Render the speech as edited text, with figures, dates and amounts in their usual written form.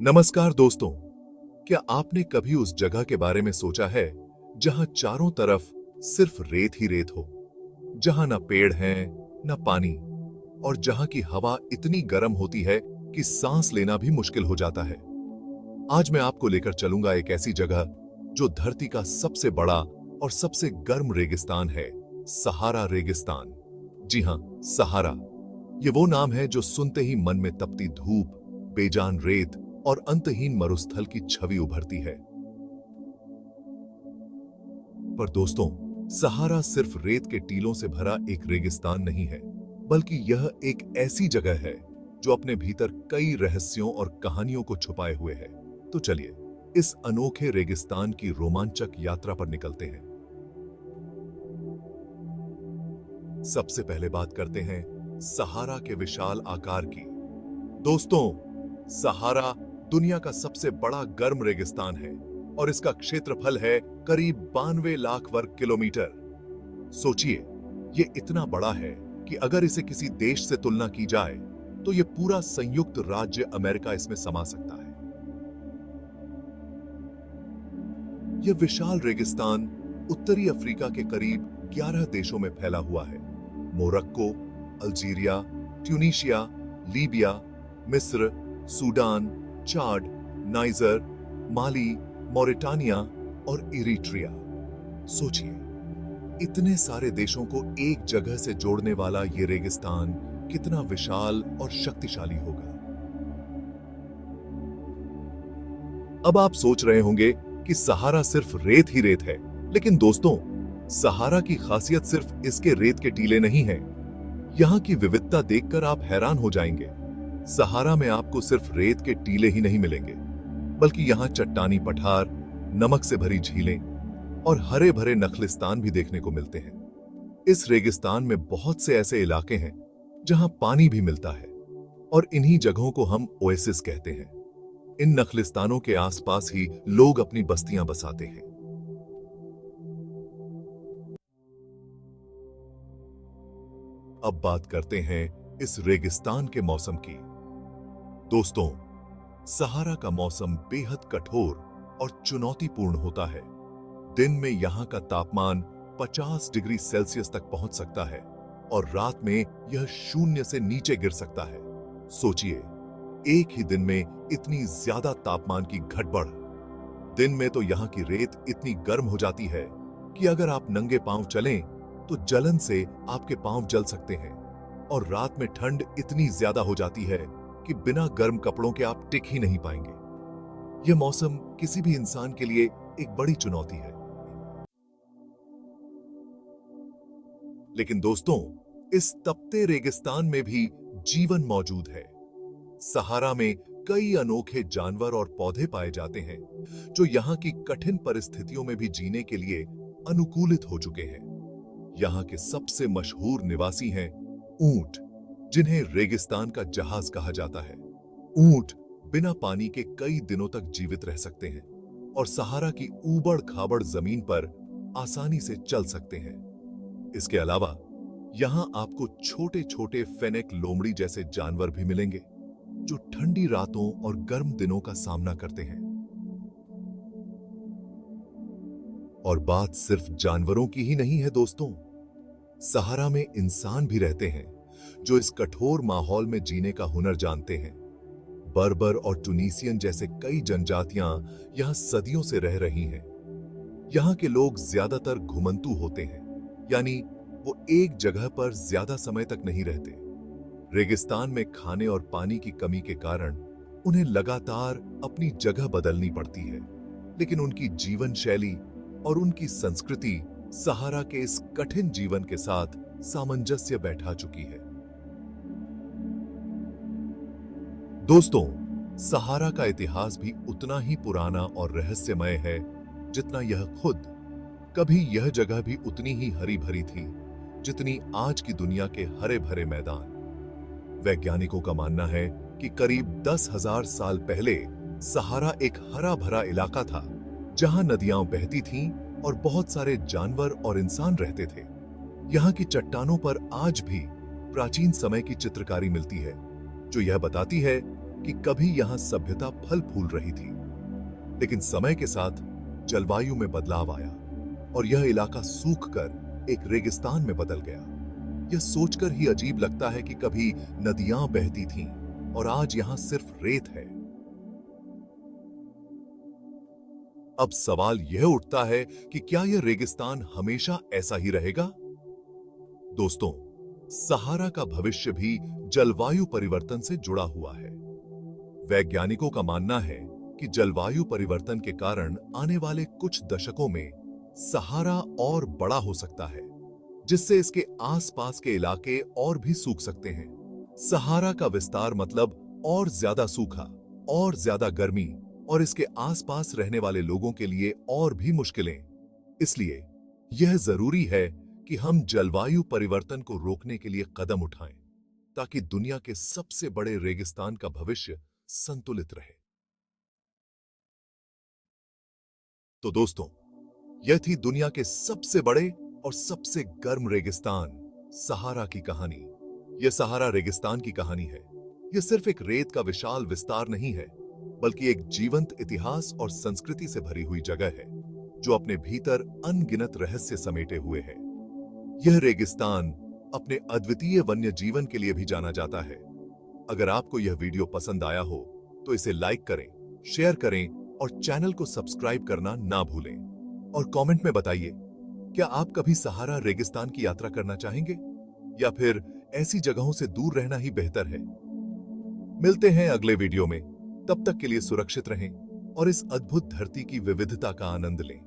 नमस्कार दोस्तों। क्या आपने कभी उस जगह के बारे में सोचा है जहां चारों तरफ सिर्फ रेत ही रेत हो, जहां ना पेड़ हैं, ना पानी, और जहां की हवा इतनी गर्म होती है कि सांस लेना भी मुश्किल हो जाता है। आज मैं आपको लेकर चलूंगा एक ऐसी जगह जो धरती का सबसे बड़ा और सबसे गर्म रेगिस्तान है, सहारा रेगिस्तान। जी हां, सहारा। ये वो नाम है जो सुनते ही मन में तपती धूप, बेजान रेत और अंतहीन मरुस्थल की छवि उभरती है। पर दोस्तों, सहारा सिर्फ रेत के टीलों से भरा एक रेगिस्तान नहीं है, बल्कि यह एक ऐसी जगह है जो अपने भीतर कई रहस्यों और कहानियों को छुपाए हुए है। तो चलिए इस अनोखे रेगिस्तान की रोमांचक यात्रा पर निकलते हैं। सबसे पहले बात करते हैं सहारा के विशाल आकार की। दोस्तों, सहारा दुनिया का सबसे बड़ा गर्म रेगिस्तान है और इसका क्षेत्रफल है करीब 92 लाख वर्ग किलोमीटर। सोचिए, ये इतना बड़ा है कि अगर इसे किसी देश से तुलना की जाए तो ये पूरा संयुक्त राज्य अमेरिका इसमें समा सकता है। यह विशाल रेगिस्तान उत्तरी अफ्रीका के करीब 11 देशों में फैला हुआ है। मोरक्को, अल्जीरिया, ट्यूनीशिया, लीबिया, मिस्र, सूडान, चाड, नाइजर, माली, मॉरिटानिया और इरिट्रिया। सोचिए, इतने सारे देशों को एक जगह से जोड़ने वाला ये रेगिस्तान कितना विशाल और शक्तिशाली होगा। अब आप सोच रहे होंगे कि सहारा सिर्फ रेत ही रेत है, लेकिन दोस्तों, सहारा की खासियत सिर्फ इसके रेत के टीले नहीं है। यहां की विविधता देखकर आप हैरान हो जाएंगे। सहारा में आपको सिर्फ रेत के टीले ही नहीं मिलेंगे, बल्कि यहां चट्टानी पठार, नमक से भरी झीलें और हरे भरे नखलिस्तान भी देखने को मिलते हैं। इस रेगिस्तान में बहुत से ऐसे इलाके हैं जहां पानी भी मिलता है और इन्हीं जगहों को हम ओएसिस कहते हैं। इन नखलिस्तानों के आसपास ही लोग अपनी बस्तियां बसाते हैं। अब बात करते हैं इस रेगिस्तान के मौसम की। दोस्तों, सहारा का मौसम बेहद कठोर और चुनौतीपूर्ण होता है। दिन में यहां का तापमान 50 डिग्री सेल्सियस तक पहुंच सकता है और रात में यह शून्य से नीचे गिर सकता है। सोचिए, एक ही दिन में इतनी ज्यादा तापमान की घटबढ़। दिन में तो यहां की रेत इतनी गर्म हो जाती है कि अगर आप नंगे पांव चलें तो जलन से आपके पांव जल सकते हैं, और रात में ठंड इतनी ज्यादा हो जाती है कि बिना गर्म कपड़ों के आप टिक ही नहीं पाएंगे। यह मौसम किसी भी इंसान के लिए एक बड़ी चुनौती है। लेकिन दोस्तों, इस तपते रेगिस्तान में भी जीवन मौजूद है। सहारा में कई अनोखे जानवर और पौधे पाए जाते हैं जो यहां की कठिन परिस्थितियों में भी जीने के लिए अनुकूलित हो चुके हैं। यहां के सबसे मशहूर निवासी हैं ऊंट, जिन्हें रेगिस्तान का जहाज कहा जाता है। ऊंट बिना पानी के कई दिनों तक जीवित रह सकते हैं और सहारा की ऊबड़ खाबड़ जमीन पर आसानी से चल सकते हैं। इसके अलावा यहां आपको छोटे छोटे फेनेक लोमड़ी जैसे जानवर भी मिलेंगे जो ठंडी रातों और गर्म दिनों का सामना करते हैं। और बात सिर्फ जानवरों की ही नहीं है दोस्तों, सहारा में इंसान भी रहते हैं जो इस कठोर माहौल में जीने का हुनर जानते हैं। बर्बर और टुनीसियन जैसे कई जनजातियां यहां सदियों से रह रही हैं। यहां के लोग ज्यादातर घुमंतू होते हैं, यानी वो एक जगह पर ज्यादा समय तक नहीं रहते। रेगिस्तान में खाने और पानी की कमी के कारण उन्हें लगातार अपनी जगह बदलनी पड़ती है, लेकिन उनकी जीवन शैली और उनकी संस्कृति सहारा के इस कठिन जीवन के साथ सामंजस्य बैठा चुकी है। दोस्तों, सहारा का इतिहास भी उतना ही पुराना और रहस्यमय है जितना यह खुद। कभी यह जगह भी उतनी ही हरी भरी थी जितनी आज की दुनिया के हरे भरे मैदान। वैज्ञानिकों का मानना है कि करीब 10,000 साल पहले सहारा एक हरा भरा इलाका था जहां नदियां बहती थीं और बहुत सारे जानवर और इंसान रहते थे। यहां की चट्टानों पर आज भी प्राचीन समय की चित्रकारी मिलती है जो यह बताती है कि कभी यहां सभ्यता फल फूल रही थी, लेकिन समय के साथ जलवायु में बदलाव आया और यह इलाका सूख कर एक रेगिस्तान में बदल गया। यह सोचकर ही अजीब लगता है कि कभी नदियां बहती थीं और आज यहां सिर्फ रेत है। अब सवाल यह उठता है कि क्या यह रेगिस्तान हमेशा ऐसा ही रहेगा? दोस्तों, सहारा का भविष्य भी जलवायु परिवर्तन से जुड़ा हुआ है। वैज्ञानिकों का मानना है कि जलवायु परिवर्तन के कारण आने वाले कुछ दशकों में सहारा और बड़ा हो सकता है, जिससे इसके आसपास के इलाके और भी सूख सकते हैं। सहारा का विस्तार मतलब और ज्यादा सूखा, और ज्यादा गर्मी और इसके आसपास रहने वाले लोगों के लिए और भी मुश्किलें। इसलिए यह जरूरी है कि हम जलवायु परिवर्तन को रोकने के लिए कदम उठाएं, ताकि दुनिया के सबसे बड़े रेगिस्तान का भविष्य संतुलित रहे। तो दोस्तों, यह थी दुनिया के सबसे बड़े और सबसे गर्म रेगिस्तान सहारा की कहानी। यह सहारा रेगिस्तान की कहानी है। यह सिर्फ एक रेत का विशाल विस्तार नहीं है, बल्कि एक जीवंत इतिहास और संस्कृति से भरी हुई जगह है, जो अपने भीतर अनगिनत रहस्य समेटे हुए है। यह रेगिस्तान अपने अद्वितीय वन्य जीवन के लिए भी जाना जाता है। अगर आपको यह वीडियो पसंद आया हो तो इसे लाइक करें, शेयर करें और चैनल को सब्सक्राइब करना ना भूलें। और कमेंट में बताइए, क्या आप कभी सहारा रेगिस्तान की यात्रा करना चाहेंगे या फिर ऐसी जगहों से दूर रहना ही बेहतर है? मिलते हैं अगले वीडियो में। तब तक के लिए सुरक्षित रहें और इस अद्भुत धरती की विविधता का आनंद लें।